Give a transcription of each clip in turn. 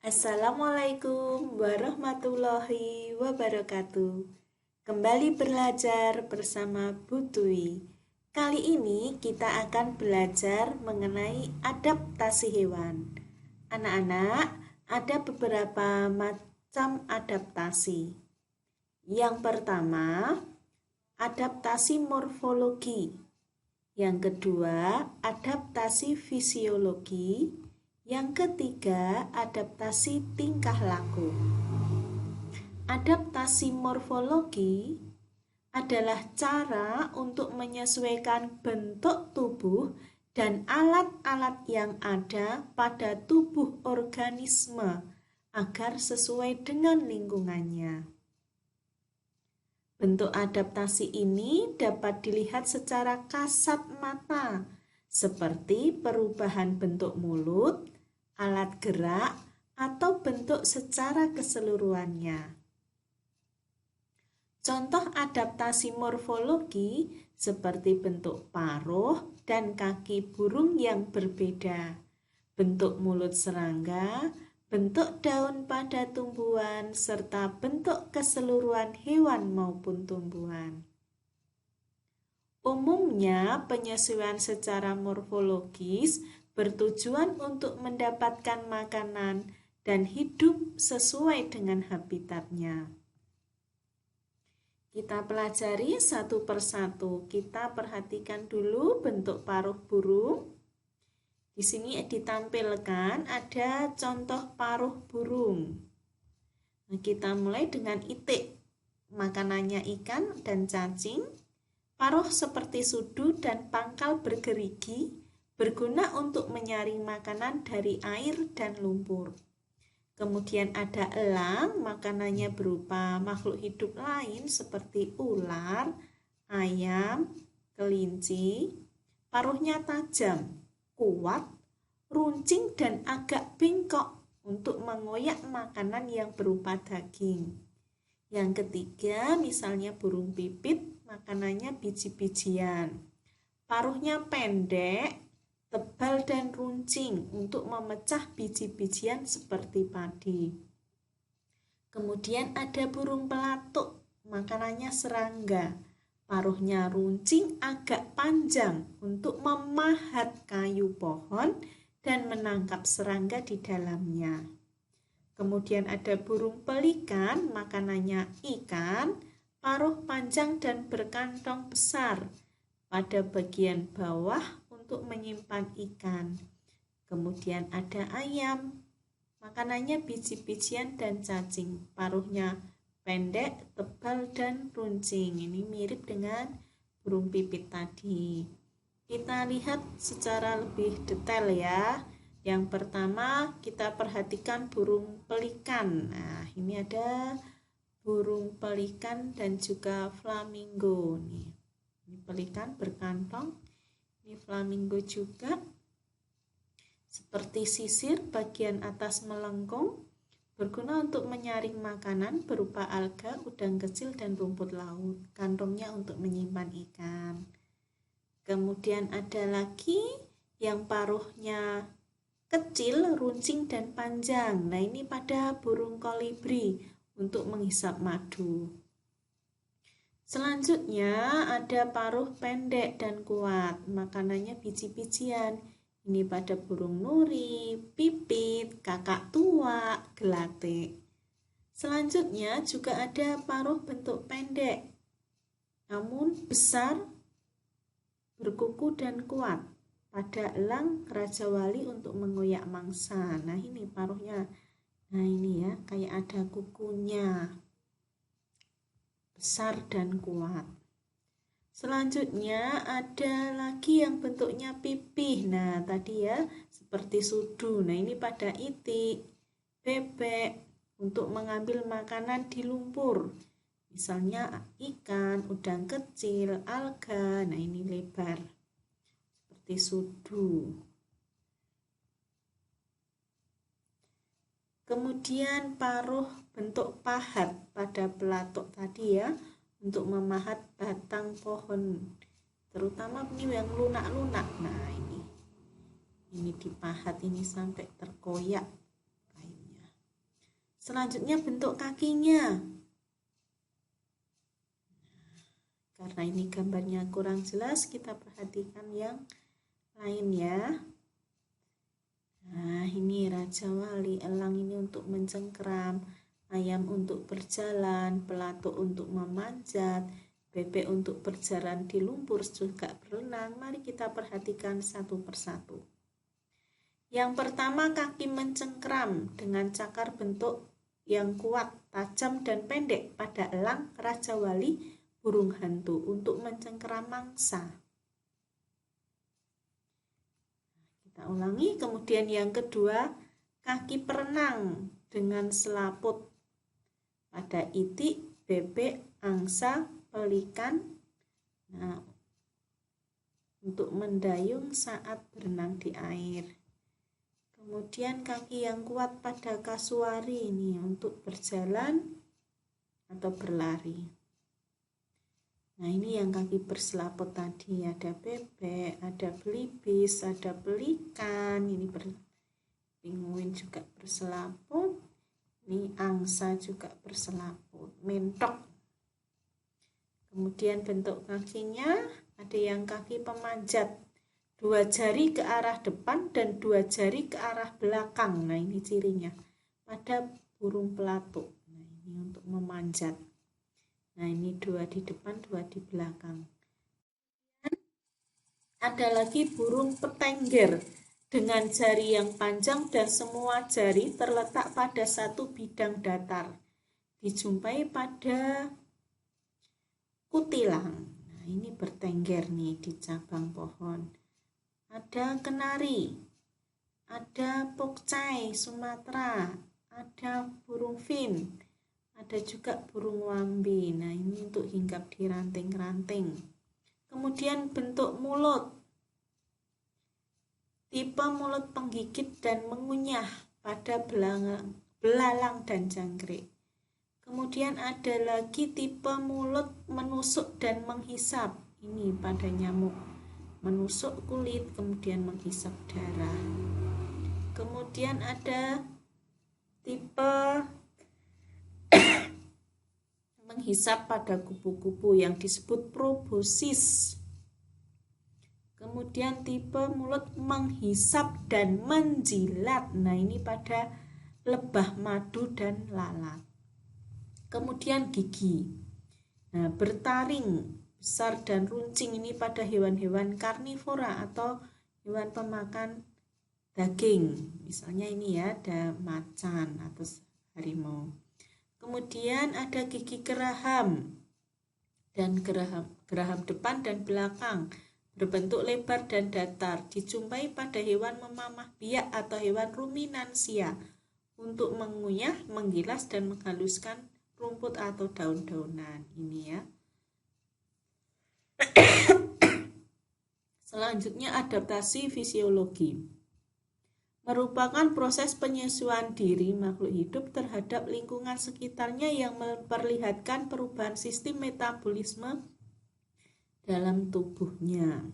Assalamualaikum warahmatullahi wabarakatuh. Kembali belajar bersama Bu Tui. Kali ini kita akan belajar mengenai adaptasi hewan. Anak-anak, ada beberapa macam adaptasi. Yang pertama, adaptasi morfologi. Yang kedua, adaptasi fisiologi. Yang ketiga, adaptasi tingkah laku. Adaptasi morfologi adalah cara untuk menyesuaikan bentuk tubuh dan alat-alat yang ada pada tubuh organisme agar sesuai dengan lingkungannya. Bentuk adaptasi ini dapat dilihat secara kasat mata, seperti perubahan bentuk mulut, alat gerak, atau bentuk secara keseluruhannya. Contoh adaptasi morfologi seperti bentuk paruh dan kaki burung yang berbeda, bentuk mulut serangga, bentuk daun pada tumbuhan, serta bentuk keseluruhan hewan maupun tumbuhan. Umumnya, penyesuaian secara morfologis bertujuan untuk mendapatkan makanan dan hidup sesuai dengan habitatnya. Kita pelajari satu persatu. Kita perhatikan dulu bentuk paruh burung. Di sini ditampilkan ada contoh paruh burung. Nah, kita mulai dengan itik. Makanannya ikan dan cacing. Paruh seperti sudu dan pangkal bergerigi berguna untuk menyaring makanan dari air dan lumpur. Kemudian ada elang, makanannya berupa makhluk hidup lain seperti ular, ayam, kelinci. Paruhnya tajam, kuat, runcing dan agak bengkok untuk mengoyak makanan yang berupa daging. Yang ketiga, misalnya burung pipit, makanannya biji-bijian. Paruhnya pendek, tebal dan runcing untuk memecah biji-bijian seperti padi. Kemudian ada burung pelatuk, makanannya serangga. Paruhnya runcing agak panjang untuk memahat kayu pohon dan menangkap serangga di dalamnya. Kemudian ada burung pelikan, makanannya ikan, paruh panjang dan berkantong besar pada bagian bawah untuk menyimpan ikan. Kemudian ada ayam, makanannya biji-bijian dan cacing, paruhnya pendek, tebal dan runcing. Ini mirip dengan burung pipit tadi. Kita lihat secara lebih detail ya. Yang pertama kita perhatikan burung pelikan. Nah, ini ada burung pelikan dan juga flamingo nih. Ini pelikan berkantong, ini flamingo juga. Seperti sisir bagian atas melengkung, berguna untuk menyaring makanan berupa alga, udang kecil dan rumput laut. Kantongnya untuk menyimpan ikan. Kemudian ada lagi yang paruhnya kecil, runcing dan panjang. Nah, ini pada burung kolibri untuk menghisap madu. Selanjutnya ada paruh pendek dan kuat, makanannya biji-bijian. Ini pada burung nuri, pipit, kakak tua, gelatik. Selanjutnya juga ada paruh bentuk pendek, namun besar, berkuku dan kuat. Pada elang, raja wali untuk mengoyak mangsa. Nah, ini paruhnya. Nah, ini ya, kayak ada kukunya. Besar dan kuat. Selanjutnya ada lagi yang bentuknya pipih. Nah, tadi ya seperti sudu. Nah, ini pada itik, bebek untuk mengambil makanan di lumpur. Misalnya ikan, udang kecil, alga. Nah, ini lebar seperti sudu. Kemudian paruh bentuk pahat pada pelatuk tadi ya, untuk memahat batang pohon, terutama ini yang lunak-lunak. Nah, ini dipahat ini sampai terkoyak kayunya. Selanjutnya bentuk kakinya. Karena ini gambarnya kurang jelas, kita perhatikan yang lain ya. Nah, ini Raja Wali, elang ini untuk mencengkeram, ayam untuk berjalan, pelatuk untuk memanjat, bebek untuk berjalan di lumpur, juga berenang. Mari kita perhatikan satu persatu. Yang pertama, kaki mencengkeram dengan cakar bentuk yang kuat, tajam dan pendek pada elang, Raja Wali, burung hantu untuk mencengkeram mangsa. Kita ulangi. Kemudian yang kedua, kaki perenang dengan selaput pada itik, bebek, angsa, pelikan. Nah, untuk mendayung saat berenang di air. Kemudian kaki yang kuat pada kasuari ini untuk berjalan atau berlari. Nah, ini yang kaki berselaput tadi, ada bebek, ada belibis, ada pelikan, ini penguin juga berselaput, ini angsa juga berselaput, mentok. Kemudian bentuk kakinya ada yang kaki pemanjat, 2 jari ke arah depan dan 2 jari ke arah belakang. Nah, ini cirinya pada burung pelatuk. Nah, ini untuk memanjat. Nah, ini 2 di depan, 2 di belakang. Ada lagi burung petengger dengan jari yang panjang dan semua jari terletak pada satu bidang datar. Dijumpai pada kutilang. Nah, ini bertengger nih di cabang pohon. Ada kenari, ada pokcai Sumatera, ada burung fin, ada juga burung wambi. Nah, ini untuk hinggap di ranting-ranting. Kemudian bentuk mulut, tipe mulut penggigit dan mengunyah pada belalang dan jangkrik. Kemudian ada lagi tipe mulut menusuk dan menghisap. Ini pada nyamuk, menusuk kulit kemudian menghisap darah. Kemudian ada tipe menghisap pada kupu-kupu yang disebut proboscis. Kemudian tipe mulut menghisap dan menjilat. Nah, ini pada lebah madu dan lalat. Kemudian gigi. Nah, bertaring besar dan runcing ini pada hewan-hewan karnivora atau hewan pemakan daging. Misalnya ini ya, ada macan atau harimau. Kemudian ada gigi geraham dan geraham depan dan belakang berbentuk lebar dan datar. Dijumpai pada hewan memamah biak atau hewan ruminansia untuk mengunyah, menggilas dan menghaluskan rumput atau daun-daunan. Ini ya. Selanjutnya adaptasi fisiologi. Merupakan proses penyesuaian diri makhluk hidup terhadap lingkungan sekitarnya yang memperlihatkan perubahan sistem metabolisme dalam tubuhnya.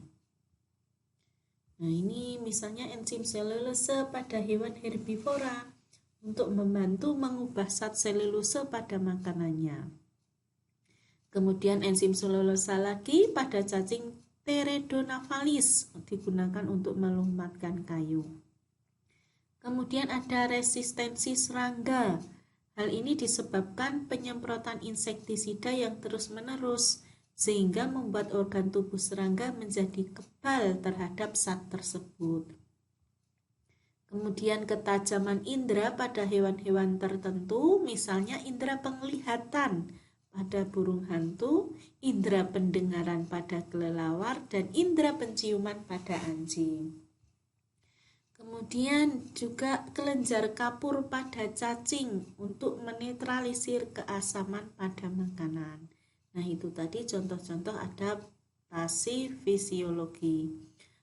Nah, ini misalnya enzim selulose pada hewan herbivora untuk membantu mengubah zat selulose pada makanannya. Kemudian enzim selulosa lagi pada cacing Pteridonaphalis digunakan untuk melumatkan kayu. Kemudian ada resistensi serangga. Hal ini disebabkan penyemprotan insektisida yang terus-menerus sehingga membuat organ tubuh serangga menjadi kebal terhadap zat tersebut. Kemudian ketajaman indera pada hewan-hewan tertentu, misalnya indera penglihatan pada burung hantu, indera pendengaran pada kelelawar, dan indera penciuman pada anjing. Kemudian juga kelenjar kapur pada cacing untuk menetralisir keasaman pada makanan. Nah, itu tadi contoh-contoh adaptasi fisiologi.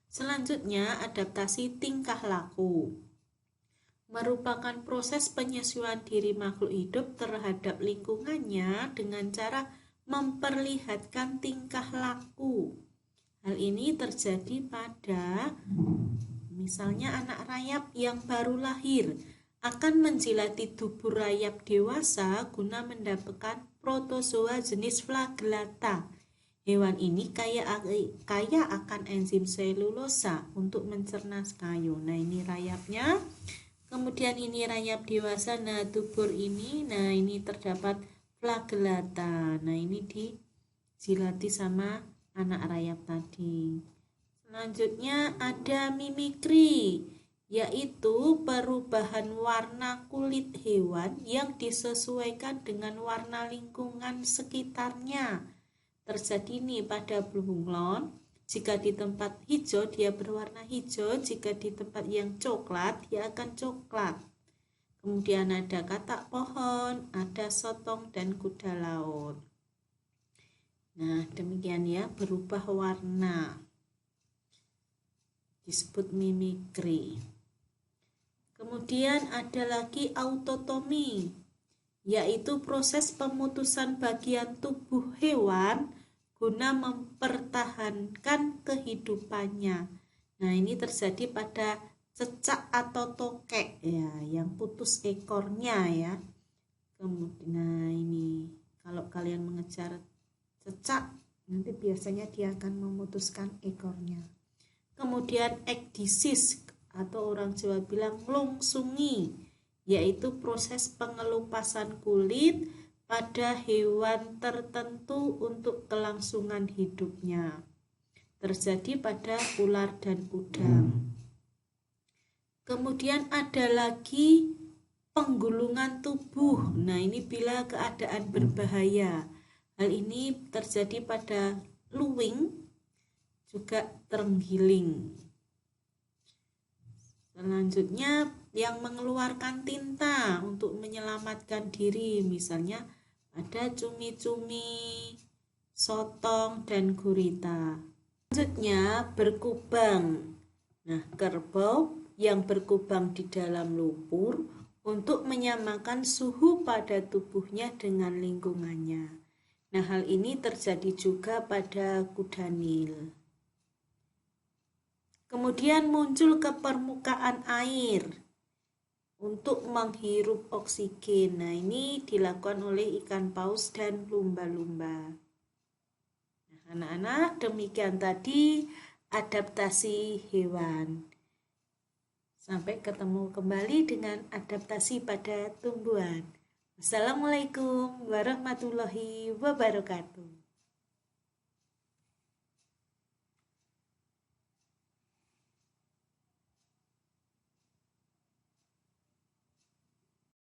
Selanjutnya, adaptasi tingkah laku. Merupakan proses penyesuaian diri makhluk hidup terhadap lingkungannya dengan cara memperlihatkan tingkah laku. Hal ini terjadi pada misalnya anak rayap yang baru lahir akan menjilati tubuh rayap dewasa guna mendapatkan protozoa jenis Flagellata. Hewan ini kaya akan enzim selulosa untuk mencerna kayu. Nah, ini rayapnya. Kemudian ini rayap dewasa. Nah, tubuh ini, nah ini terdapat Flagellata. Nah, ini dijilati sama anak rayap tadi. Selanjutnya ada mimikri, yaitu perubahan warna kulit hewan yang disesuaikan dengan warna lingkungan sekitarnya. Terjadi nih pada bunglon, jika di tempat hijau dia berwarna hijau, jika di tempat yang coklat dia akan coklat. Kemudian ada katak pohon, ada sotong dan kuda laut. Nah, demikian ya, berubah warna, disebut mimikri. Kemudian ada lagi autotomi, yaitu proses pemutusan bagian tubuh hewan guna mempertahankan kehidupannya. Nah, ini terjadi pada cecak atau tokek ya, yang putus ekornya ya. Kemudian, nah ini kalau kalian mengejar cecak, nanti biasanya dia akan memutuskan ekornya. Kemudian ekdisis atau orang Jawa bilang lungsungi, yaitu proses pengelupasan kulit pada hewan tertentu untuk kelangsungan hidupnya. Terjadi pada ular dan udang. Kemudian ada lagi penggulungan tubuh. Nah, ini bila keadaan berbahaya. Hal ini terjadi pada luwing, juga terenggiling. Selanjutnya yang mengeluarkan tinta untuk menyelamatkan diri, misalnya ada cumi-cumi, sotong, dan gurita. Selanjutnya berkubang. Nah, kerbau yang berkubang di dalam lumpur untuk menyamakan suhu pada tubuhnya dengan lingkungannya. Nah, hal ini terjadi juga pada kuda Nil. Kemudian muncul ke permukaan air untuk menghirup oksigen. Nah, ini dilakukan oleh ikan paus dan lumba-lumba. Nah, anak-anak, demikian tadi adaptasi hewan. Sampai ketemu kembali dengan adaptasi pada tumbuhan. Wassalamualaikum warahmatullahi wabarakatuh.